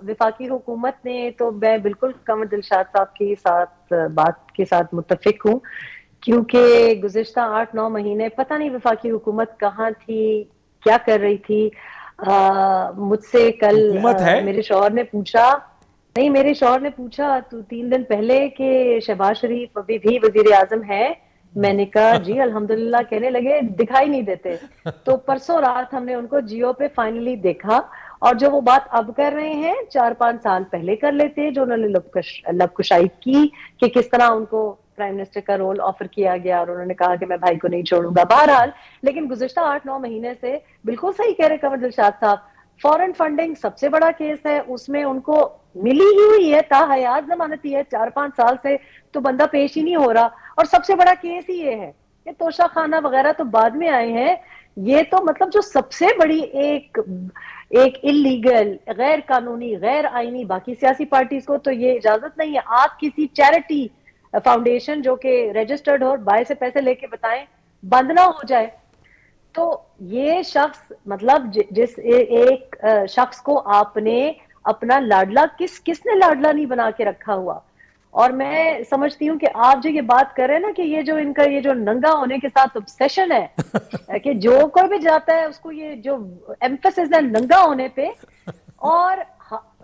وفاقی حکومت نے تو میں بالکل قمر دلشاد صاحب کے ساتھ بات کے ساتھ متفق ہوں، کیونکہ گزشتہ 8-9 مہینے پتہ نہیں وفاقی حکومت کہاں تھی، کیا کر رہی تھی۔ مجھ سے کل حکومت ہے میرے شوہر نے پوچھا، نہیں میرے شوہر نے پوچھا تو 3 دن پہلے کہ شہباز شریف ابھی بھی وزیر اعظم ہے، میں نے کہا جی الحمدللہ، کہنے لگے دکھائی نہیں دیتے۔ تو پرسوں رات ہم نے ان کو جیو پہ فائنلی دیکھا، اور جو وہ بات اب کر رہے ہیں 4-5 سال پہلے کر لیتے، جو انہوں نے لب کشائی کی کہ کس طرح ان کو پرائم منسٹر کا رول آفر کیا گیا اور انہوں نے کہا کہ میں بھائی کو نہیں چھوڑوں گا۔ بہرحال لیکن گزشتہ 8-9 مہینے سے بالکل صحیح کہہ رہے قمر دلشاد صاحب، فورن فنڈنگ سب سے بڑا کیس ہے، اس میں ان کو ملی ہی ہوئی ہے، تا حیات ضمانتی ہے 4-5 سال سے، تو بندہ پیش ہی نہیں ہو رہا۔ اور سب سے بڑا کیس ہی یہ ہے کہ توشہ خانہ وغیرہ تو بعد میں آئے ہیں، یہ تو مطلب جو سب سے بڑی ایک اللیگل، غیر قانونی، غیر آئینی، باقی سیاسی پارٹیز کو تو یہ اجازت نہیں ہے آپ کسی چیریٹی فاؤنڈیشن جو کہ رجسٹرڈ ہو باہر سے پیسے لے کے بتائیں بند نہ ہو جائے۔ تو یہ شخص مطلب جس ایک شخص کو آپ نے اپنا لاڈلا، کس نے لاڈلا نہیں بنا کے رکھا ہوا۔ اور میں سمجھتی ہوں کہ آپ جو یہ بات کر رہے ہیں نا کہ یہ جو ان کا یہ جو ننگا ہونے کے ساتھ obsession ہے کہ جو کوئی بھی جاتا ہے اس کو یہ جو ایمفیسس ہے ننگا ہونے پہ، اور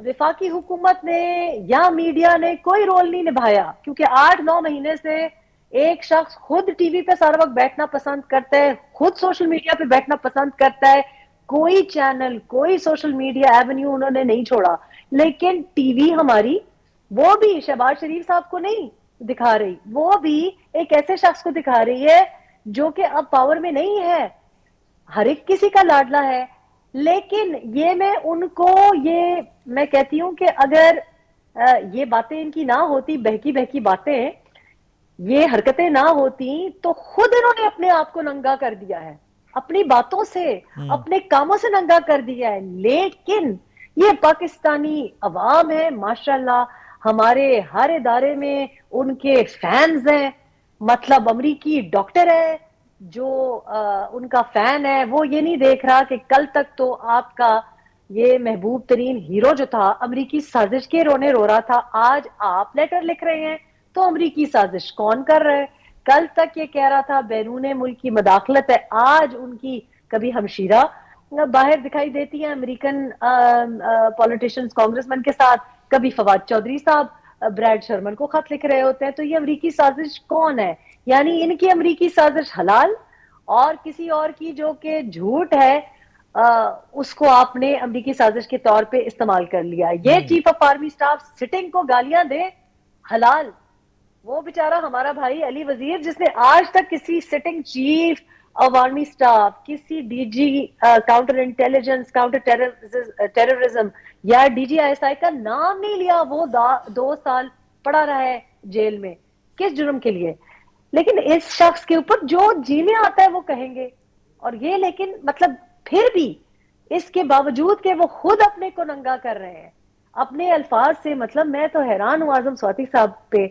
وفاقی حکومت نے یا میڈیا نے کوئی رول نہیں نبھایا، کیونکہ 8-9 مہینے سے ایک شخص خود ٹی وی پہ سارا وقت بیٹھنا پسند کرتا ہے، خود سوشل میڈیا پہ بیٹھنا پسند کرتا ہے، کوئی چینل، کوئی سوشل میڈیا ایونیو انہوں نے نہیں چھوڑا۔ لیکن ٹی وی ہماری وہ بھی شہباز شریف صاحب کو نہیں دکھا رہی، وہ بھی ایک ایسے شخص کو دکھا رہی ہے جو کہ اب پاور میں نہیں ہے، ہر ایک کسی کا لاڈلا ہے۔ لیکن یہ میں کہتی ہوں کہ اگر یہ باتیں ان کی نہ ہوتی، بہکی بہکی باتیں، یہ حرکتیں نہ ہوتی، تو خود انہوں نے اپنے آپ کو ننگا کر دیا ہے، اپنی باتوں سے، اپنے کاموں سے ننگا کر دیا ہے۔ لیکن یہ پاکستانی عوام ہے ماشاءاللہ، ہمارے ہر ادارے میں ان کے فینز ہیں، مطلب امریکی ڈاکٹر ہے جو ان کا فین ہے، وہ یہ نہیں دیکھ رہا کہ کل تک تو آپ کا یہ محبوب ترین ہیرو جو تھا امریکی سازش کے رونے رو رہا تھا، آج آپ لیٹر لکھ رہے ہیں تو امریکی سازش کون کر رہے؟ کل تک یہ کہہ رہا تھا بیرون ملک کی مداخلت ہے، آج ان کی کبھی ہمشیرہ باہر دکھائی دیتی ہیں امریکن پولیٹیشنز کانگریسمین کے ساتھ، کبھی فواد چودھری صاحب بریڈ شرمن کو خط لکھ رہے ہوتے ہیں۔ تو یہ امریکی سازش کون ہے؟ یعنی ان کی امریکی سازش حلال، اور کسی اور کی جو کہ جھوٹ ہے اس کو آپ نے امریکی سازش کے طور پہ استعمال کر لیا۔ یہ chief of army staff sitting کو گالیاں دے حلال، وہ بیچارہ ہمارا بھائی علی وزیر جس نے آج تک کسی sitting chief of army staff, کسی D G counter intelligence, counter terrorism یا D G I S I کا نام نہیں لیا، وہ 2 سال پڑا رہا ہے جیل میں، کس جرم کے لیے؟ لیکن اس شخص کے اوپر جو جی میں آتا ہے وہ کہیں گے، اور یہ لیکن مطلب پھر بھی اس کے باوجود کہ وہ خود اپنے کو ننگا کر رہے ہیں اپنے الفاظ سے، مطلب میں تو حیران ہوں اعظم سواتی صاحب پہ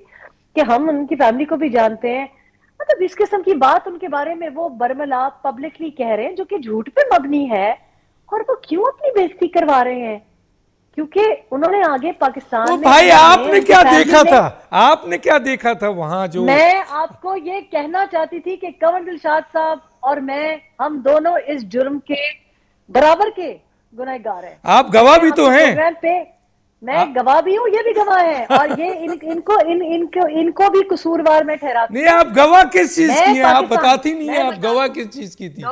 کہ ہم ان کی فیملی کو بھی جانتے ہیں، مطلب اس قسم کی بات ان کے بارے میں وہ برملا پبلکلی کہہ رہے ہیں جو کہ جھوٹ پہ مبنی ہے، اور وہ کیوں اپنی بےزتی کروا رہے ہیں؟ کیونکہ انہوں نے آگے وہ پاکستان میں بھائی آپ نے ان کی کیا فیملی دیکھا نے، تھا؟ آپ نے کیا دیکھا تھا وہاں جو میں آپ کو یہ کہنا چاہتی تھی کہ قمر دلشاد صاحب اور میں، ہم دونوں اس جرم کے برابر کے گنہگار ہیں۔ آپ میں گواہ نے بھی آپ تو کے ہیں؟ پروگرام پہ، میں گواہ بھی ہوں، یہ بھی گواہ ہیں، اور یہ ان کو بھی قصوروار میں ٹھہراتی نہیں، ہوں۔ آپ گواہ کس چیز میں کی ہیں؟ آپ پاکستان، بتاتی نہیں ہیں میں آپ گواہ بتاتی ہوں، کس چیز کی تھی؟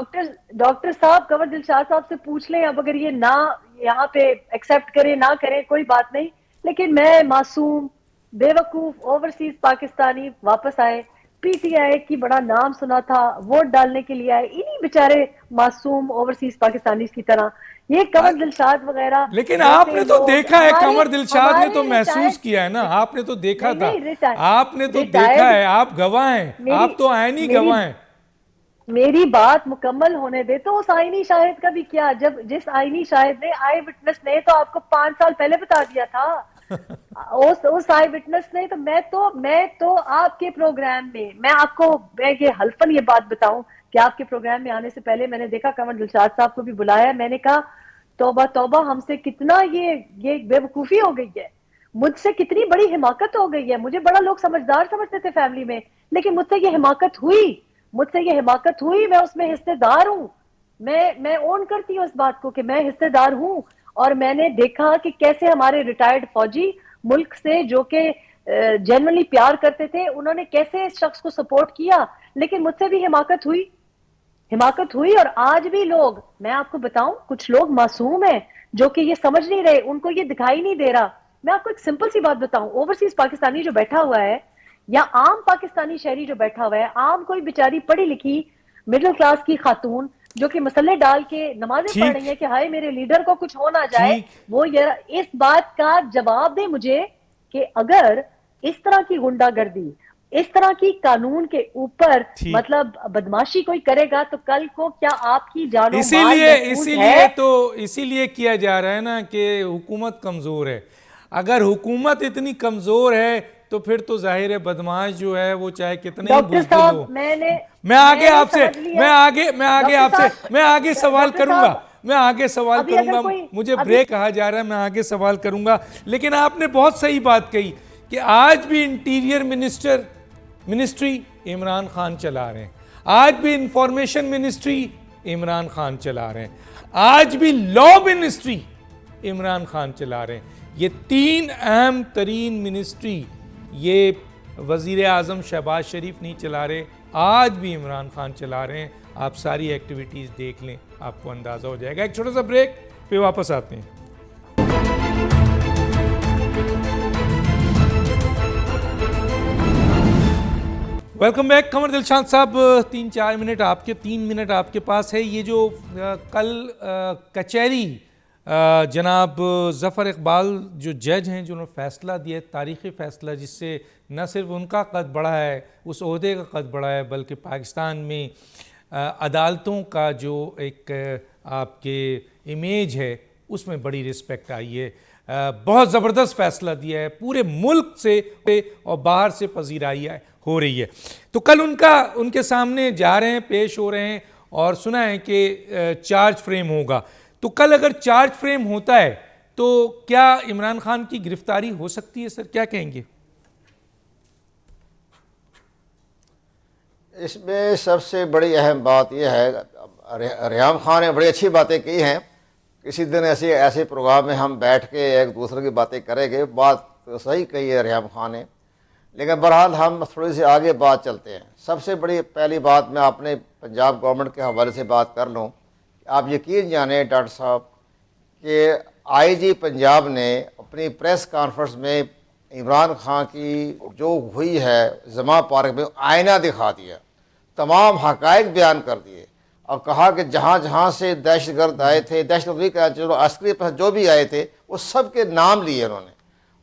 ڈاکٹر صاحب قمر دلشاد صاحب سے پوچھ لیں، اب اگر یہ نہ یہاں پہ ایکسپٹ کریں نہ کریں کوئی بات نہیں، لیکن میں معصوم بے وقوف اوورسیز پاکستانی واپس آئے، پی ٹی آئی کی بڑا نام سنا تھا، ووٹ ڈالنے کے لیے آئے، انہی بیچارے معصوم اوورسیز پاکستانی کی طرح یہ قمر دلشاد وغیرہ لیکن آپ جیسے نے تو لوگ دیکھا ہے، قمر دلشاد نے تو ہمارے محسوس ریٹائرڈ، کیا ہے نا، آپ نے تو دیکھا نہیں تھا، نہیں آپ نے تو دیکھا ریٹائرڈ، ہے، آپ گواہ ہیں، میری آپ تو عینی میری گواہ ہیں۔ میری بات مکمل ہونے دے تو اس آئینی شاہد کا بھی کیا، جس آئینی شاہد نے، آئی وٹنس نے تو آپ کو 5 سال پہلے بتا دیا تھا، اس آئی وٹنس نے تو میں تو آپ کے پروگرام میں، میں آپ کو یہ حلفاً یہ بات بتاؤں کہ آپ کے پروگرام میں آنے سے پہلے میں نے دیکھا قمر دلشاد صاحب کو بھی بلایا, میں نے کہا توبہ توبہ, ہم سے کتنا یہ بے وقوفی ہو گئی ہے, مجھ سے کتنی بڑی حماقت ہو گئی ہے. مجھے بڑا لوگ سمجھدار سمجھتے تھے فیملی میں, لیکن مجھ سے یہ حماقت ہوئی, میں اس میں حصے دار ہوں, میں اون کرتی ہوں اس بات کو کہ میں حصے دار ہوں. اور میں نے دیکھا کہ کیسے ہمارے ریٹائرڈ فوجی ملک سے جو کہ جنرلی پیار کرتے تھے, انہوں نے کیسے اس شخص کو سپورٹ کیا, لیکن مجھ سے بھی حماقت ہوئی. اور آج بھی لوگ, میں آپ کو بتاؤں, کچھ لوگ معصوم ہیں جو کہ یہ سمجھ نہیں رہے, ان کو یہ دکھائی نہیں دے رہا. میں آپ کو ایک سمپل سی بات بتاؤں, اوورسیز پاکستانی جو بیٹھا ہوا ہے یا عام پاکستانی شہری جو بیٹھا ہوا ہے, عام کوئی بیچاری پڑھی لکھی مڈل کلاس کی خاتون جو کہ مسلے ڈال کے نمازیں پڑھ رہی ہیں کہ ہائے میرے لیڈر کو کچھ ہو نہ جائے, وہ اس بات کا جواب دے مجھے کہ اگر اس طرح کی غنڈہ گردی, اس طرح کی قانون کے اوپر مطلب بدماشی کوئی کرے گا تو کل کو کیا آپ کی جان و مال محفوظ ہے؟ اسی لیے کیا جا رہا ہے نا کہ حکومت کمزور ہے. اگر حکومت اتنی کمزور ہے تو پھر تو ظاہر ہے بدماش جو ہے وہ چاہے کتنے ہی بزدل ہو. میں آگے سوال کروں گا, مجھے بریک کہا جا رہا ہے, میں آگے سوال کروں گا. لیکن آپ نے بہت صحیح بات کہی کہ آج بھی انٹیریئر منسٹری عمران خان چلا رہے ہیں, آج بھی انفارمیشن منسٹری عمران خان چلا رہے ہیں, آج بھی لا منسٹری عمران خان چلا رہے ہیں. یہ تین اہم ترین منسٹری یہ وزیر اعظم شہباز شریف نہیں چلا رہے, آج بھی عمران خان چلا رہے ہیں. آپ ساری ایکٹیویٹیز دیکھ لیں, آپ کو اندازہ ہو جائے گا. ایک چھوٹا سا بریک, پھر واپس آتے ہیں. Welcome back. قمر دلشاد صاحب, 3 منٹ آپ کے پاس ہے. یہ جو کل کچہری جناب ظفر اقبال جو جج ہیں, جنہوں نے فیصلہ دیا, تاریخی فیصلہ, جس سے نہ صرف ان کا قد بڑھا ہے, اس عہدے کا قد بڑھا ہے, بلکہ پاکستان میں عدالتوں کا جو ایک آپ کے امیج ہے اس میں بڑی رسپیکٹ آئی ہے. بہت زبردست فیصلہ دیا ہے, پورے ملک سے اور باہر سے پذیرائی ہو رہی ہے. تو کل ان کے سامنے جا رہے ہیں, پیش ہو رہے ہیں, اور سنا ہے کہ چارج فریم ہوگا. تو کل اگر چارج فریم ہوتا ہے تو کیا عمران خان کی گرفتاری ہو سکتی ہے؟ سر کیا کہیں گے؟ اس میں سب سے بڑی اہم بات یہ ہے, ریحام خان نے بڑی اچھی باتیں کی ہیں. کسی دن ایسے پروگرام میں ہم بیٹھ کے ایک دوسرے کی باتیں کریں گے. بات تو صحیح کہی ہے ریحام خان نے, لیکن بہرحال ہم تھوڑی سی آگے بات چلتے ہیں. سب سے بڑی پہلی بات میں اپنے پنجاب گورنمنٹ کے حوالے سے بات کر لوں. آپ یقین جانیں ڈاکٹر صاحب کہ آئی جی پنجاب نے اپنی پریس کانفرنس میں عمران خان کی جو ہوئی ہے زما پارک میں آئینہ دکھا دیا, تمام حقائق بیان کر دیے, اور کہا کہ جہاں جہاں سے دہشت گرد آئے تھے, دہشت گردی کا جو عسکری جو بھی آئے تھے وہ سب کے نام لیے انہوں نے.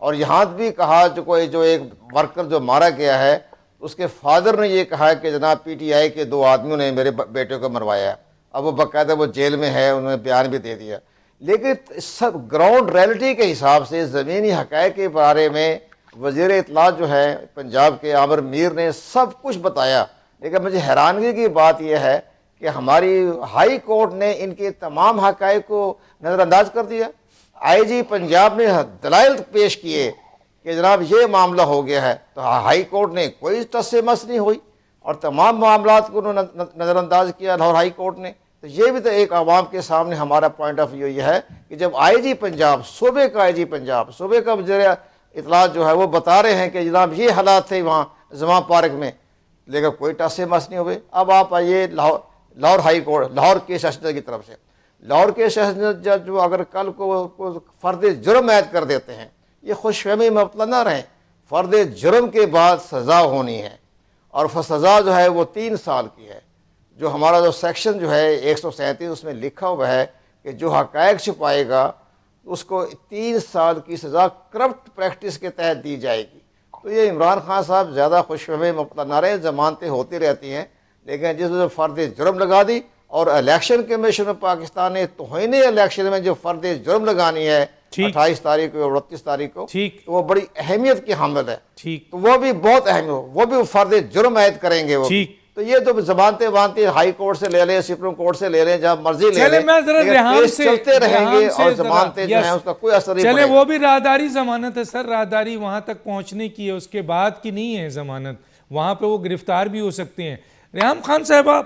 اور یہاں بھی کہا جو ایک ورکر جو مارا گیا ہے اس کے فادر نے یہ کہا کہ جناب پی ٹی آئی کے 2 آدمیوں نے میرے بیٹے کو مروایا ہے. اب وہ باقاعدہ وہ جیل میں ہے, انہوں نے بیان بھی دے دیا. لیکن سب گراؤنڈ ریئلٹی کے حساب سے زمینی حقائق کے بارے میں وزیر اطلاع جو ہے پنجاب کے عامر میر نے سب کچھ بتایا. لیکن مجھے حیرانگی کی بات یہ ہے کہ ہماری ہائی کورٹ نے ان کے تمام حقائق کو نظر انداز کر دیا. آئی جی پنجاب نے دلائل پیش کیے کہ جناب یہ معاملہ ہو گیا ہے, تو ہائی کورٹ نے کوئی ٹس مس نہیں ہوئی اور تمام معاملات کو انہوں نے نظر انداز کیا لاہور ہائی کورٹ نے. تو یہ بھی تو ایک عوام کے سامنے ہمارا پوائنٹ آف ویو یہ ہے کہ جب آئی جی پنجاب, صوبے کا آئی جی پنجاب, صوبے کا وزیر اطلاع جو ہے وہ بتا رہے ہیں کہ جناب یہ حالات تھے وہاں زما پارک میں, لیکن کوئی ٹس مس نہیں ہوئے. اب آپ آئیے لاہور ہائی کورٹ, لاہور کے سیشن کی طرف سے. لاہور کے سیشن جج جو اگر کل کو فرد جرم عائد کر دیتے ہیں, یہ خوش فہمی میں مبتلا نہ رہیں. فرد جرم کے بعد سزا ہونی ہے, اور سزا جو ہے وہ 3 سال کی ہے. جو ہمارا جو سیکشن جو ہے 137 اس میں لکھا ہوا ہے کہ جو حقائق چھپائے گا اس کو 3 سال کی سزا کرپٹ پریکٹس کے تحت دی جائے گی. تو یہ عمران خان صاحب زیادہ خوش فہمی میں مبتلا نہ رہے, ضمانتیں ہوتی رہتی ہیں, لیکن جس نے فرد جرم لگا دی, اور الیکشن کمیشن آف پاکستان نے توہین الیکشن میں جو فرد جرم لگانی ہے 28 تاریخ کو 29 تاریخ کو, تو وہ بڑی اہمیت کی حامل ہے. تو وہ بھی بہت اہم ہو, وہ بھی فرد جرم عائد کریں گے وہ. تو یہ تو ضمانتیں وانتی ہائی کورٹ سے لے لیں، سپریم کورٹ سے لے لیں، جہاں مرضی لے چلے لیں، میں ذرا لیکن ریحان کیس سے چلتے رہیں گے اور ذرا- ضمانتیں جو یس، ہیں اس کا کوئی اثر نہیں چلے پڑے گا۔ وہ بھی راہداری ضمانت ہے سر، راہداری وہاں تک پہنچنے کی ہے، اس کے بعد کی نہیں ہے ضمانت، وہاں پہ وہ گرفتار بھی ہو سکتے ہیں۔ ریحان خان صاحبہ،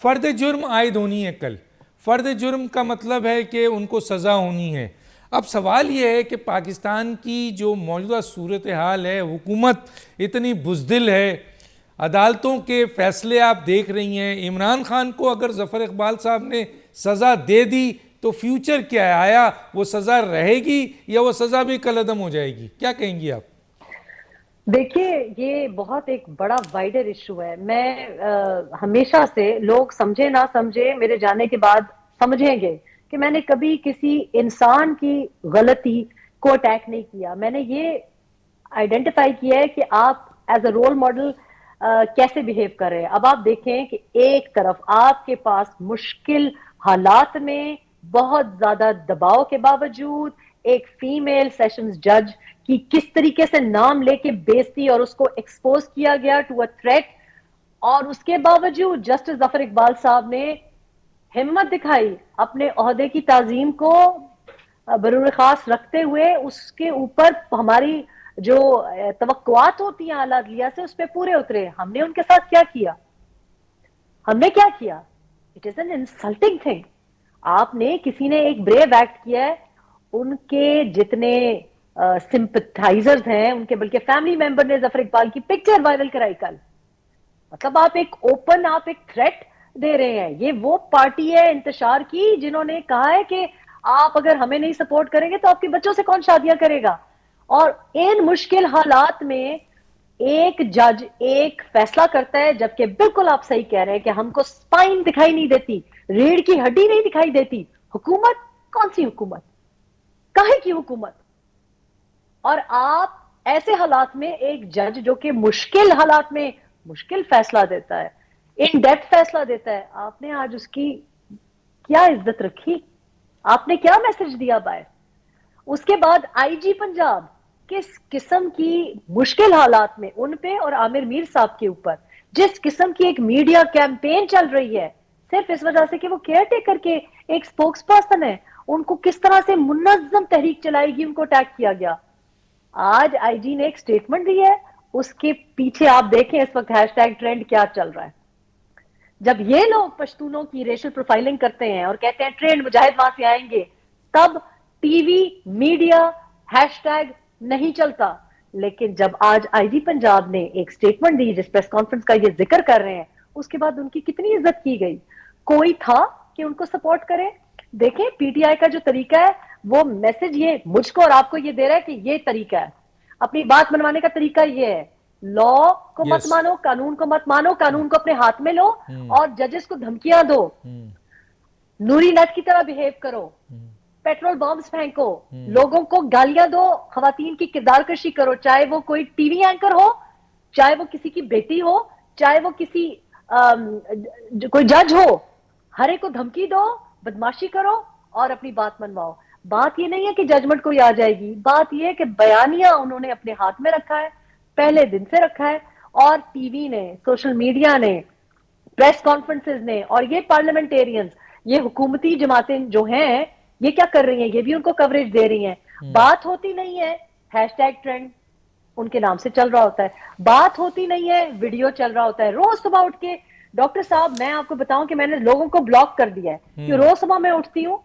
فرد جرم عائد ہونی ہے کل، فرد جرم کا مطلب ہے کہ ان کو سزا ہونی ہے۔ اب سوال یہ ہے کہ پاکستان کی جو موجودہ صورتحال ہے، حکومت اتنی بزدل ہے، عدالتوں کے فیصلے آپ دیکھ رہی ہیں، عمران خان کو اگر ظفر اقبال صاحب نے سزا دے دی تو فیوچر کیا ہے؟ آیا وہ سزا رہے گی یا وہ سزا بھی کالعدم ہو جائے گی؟ کیا کہیں گی آپ؟ دیکھیے، یہ بہت ایک بڑا وائڈر ایشو ہے۔ میں ہمیشہ سے، لوگ سمجھے نہ سمجھے، میرے جانے کے بعد سمجھیں گے کہ میں نے کبھی کسی انسان کی غلطی کو اٹیک نہیں کیا۔ میں نے یہ آئیڈینٹیفائی کیا ہے کہ آپ ایز اے رول ماڈل کیسے بیہیو کر رہے ہیں۔ اب آپ دیکھیں کہ ایک طرف آپ کے پاس مشکل حالات میں بہت زیادہ دباؤ کے باوجود ایک فیمیل سیشنز جج کی کس طریقے سے نام لے کے بےزتی اور اس کو ایکسپوز کیا گیا ٹو اے تھریٹ، اور اس کے باوجود جسٹس ظفر اقبال صاحب نے ہمت دکھائی اپنے عہدے کی تعظیم کو برور خاص رکھتے ہوئے اس کے اوپر ہماری جو توقعات ہوتی ہیں اعلیٰ عدلیہ سے اس پہ پورے اترے۔ ہم نے ان کے ساتھ کیا کیا؟ ہم نے کیا کیا؟ It is an insulting thing. آپ نے، کسی نے ایک بریو ایکٹ کیا ہے، ان کے جتنے سمپتھائزرز ہیں، ان کے بلکہ فیملی ممبر نے ظفر اقبال کی پکچر وائرل کرائی کل۔ مطلب آپ ایک اوپن، آپ ایک تھریٹ دے رہے ہیں۔ یہ وہ پارٹی ہے انتشار کی جنہوں نے کہا ہے کہ آپ اگر ہمیں نہیں سپورٹ کریں گے تو آپ کے بچوں سے کون شادیاں کرے گا؟ اور ان مشکل حالات میں ایک جج ایک فیصلہ کرتا ہے، جبکہ بالکل آپ صحیح کہہ رہے ہیں کہ ہم کو سپائن دکھائی نہیں دیتی، ریڑھ کی ہڈی نہیں دکھائی دیتی۔ حکومت کون سی حکومت؟ کہے کی حکومت؟ اور آپ ایسے حالات میں ایک جج جو کہ مشکل حالات میں مشکل فیصلہ دیتا ہے، ان ڈیپتھ فیصلہ دیتا ہے، آپ نے آج اس کی کیا عزت رکھی؟ آپ نے کیا میسج دیا باہر؟ اس کے بعد آئی جی پنجاب کس قسم کی مشکل حالات میں ان پہ اور عامر میر صاحب کے اوپر جس قسم کی ایک میڈیا کیمپین چل رہی ہے، صرف اس وجہ سے کہ وہ کیئر ٹیکر کے ایک سپوکس پرسن ہے، ان کو کس طرح سے منظم تحریک چلائی گی، ان کو اٹیک کیا گیا۔ آج آئی جی نے ایک سٹیٹمنٹ دی ہے، اس کے پیچھے آپ دیکھیں اس وقت ہیش ٹیگ ٹرینڈ کیا چل رہا ہے۔ جب یہ لوگ پشتونوں کی ریشل پروفائلنگ کرتے ہیں اور کہتے ہیں ٹرینڈ مجاہد وہاں سے آئیں گے، تب T V, media, hash tag نہیں چلتا۔ لیکن جب آج آئی جی پنجاب نے ایک سٹیٹمنٹ دی جس پریس کانفرنس کا یہ ذکر کر رہے ہیں، اس کے بعد ان کی کتنی عزت کی گئی۔ کوئی تھا کہ ان کو سپورٹ کرے؟ دیکھیں پی ٹی آئی کا جو طریقہ ہے، وہ میسج یہ مجھ کو اور آپ کو یہ دے رہا ہے کہ یہ طریقہ ہے، اپنی بات منوانے کا طریقہ یہ ہے، لا کو مت مانو، قانون کو مت مانو، قانون کو اپنے ہاتھ میں لو اور ججز کو دھمکیاں دو، نوری نٹ کی طرح بیہیو کرو، پیٹرول بامز پھینکو، لوگوں کو گالیاں دو، خواتین کی کردار کشی کرو، چاہے وہ کوئی ٹی وی اینکر ہو، چاہے وہ کسی کی بیٹی ہو، چاہے وہ کسی کوئی جج ہو، ہر ایک کو دھمکی دو، بدماشی کرو اور اپنی بات منواؤ۔ بات یہ نہیں ہے کہ ججمنٹ کوئی آ جائے گی، بات یہ ہے کہ بیانیہ انہوں نے اپنے ہاتھ میں رکھا ہے، پہلے دن سے رکھا ہے، اور ٹی وی نے، سوشل میڈیا نے، پریس کانفرنسز نے، اور یہ پارلیمنٹیرینز، یہ حکومتی جماعتیں جو ہیں، یہ کیا کر رہی ہیں؟ یہ بھی ان کو کوریج دے رہی ہیں۔ بات ہوتی نہیں ہے، ہیش ٹیگ ٹرینڈ ان کے نام سے چل رہا ہوتا ہے، بات ہوتی نہیں ہے، ویڈیو چل رہا ہوتا ہے۔ روز صبح اٹھ کے، ڈاکٹر صاحب میں آپ کو بتاؤں کہ میں نے لوگوں کو بلاک کر دیا ہے کہ روز صبح میں اٹھتی ہوں،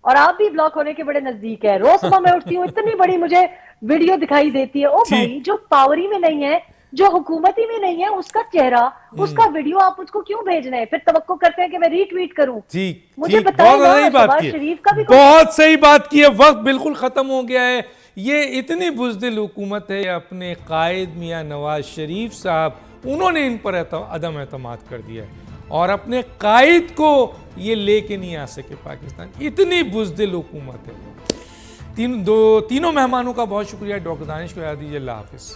اور آپ بھی بلاک ہونے کے بڑے نزدیک ہے، روز صبح میں اٹھتی ہوں، اتنی بڑی مجھے ویڈیو دکھائی دیتی ہے۔ او بھائی، جو پاوری میں نہیں ہے، جو حکومتی میں نہیں ہے، اس کا چہرہ، اس کا ویڈیو آپ مجھ کو کیوں بھیج رہے ہیں؟ پھر توقع کرتے ہیں کہ میں ری ٹویٹ کروں۔ مجھے بتائیں نا، شہباز شریف کا بھی بہت صحیح بات کی ہے، وقت بالکل ختم ہو گیا ہے۔ یہ اتنی بزدل حکومت ہے، اپنے قائد میاں نواز شریف صاحب، انہوں نے ان پر عدم اعتماد کر دیا ہے اور اپنے قائد کو یہ لے کے نہیں آ سکے پاکستان، اتنی بزدل حکومت ہے۔ تینوں مہمانوں کا بہت شکریہ، ڈاکٹر دانش کو یاد دیجیے، اللہ حافظ۔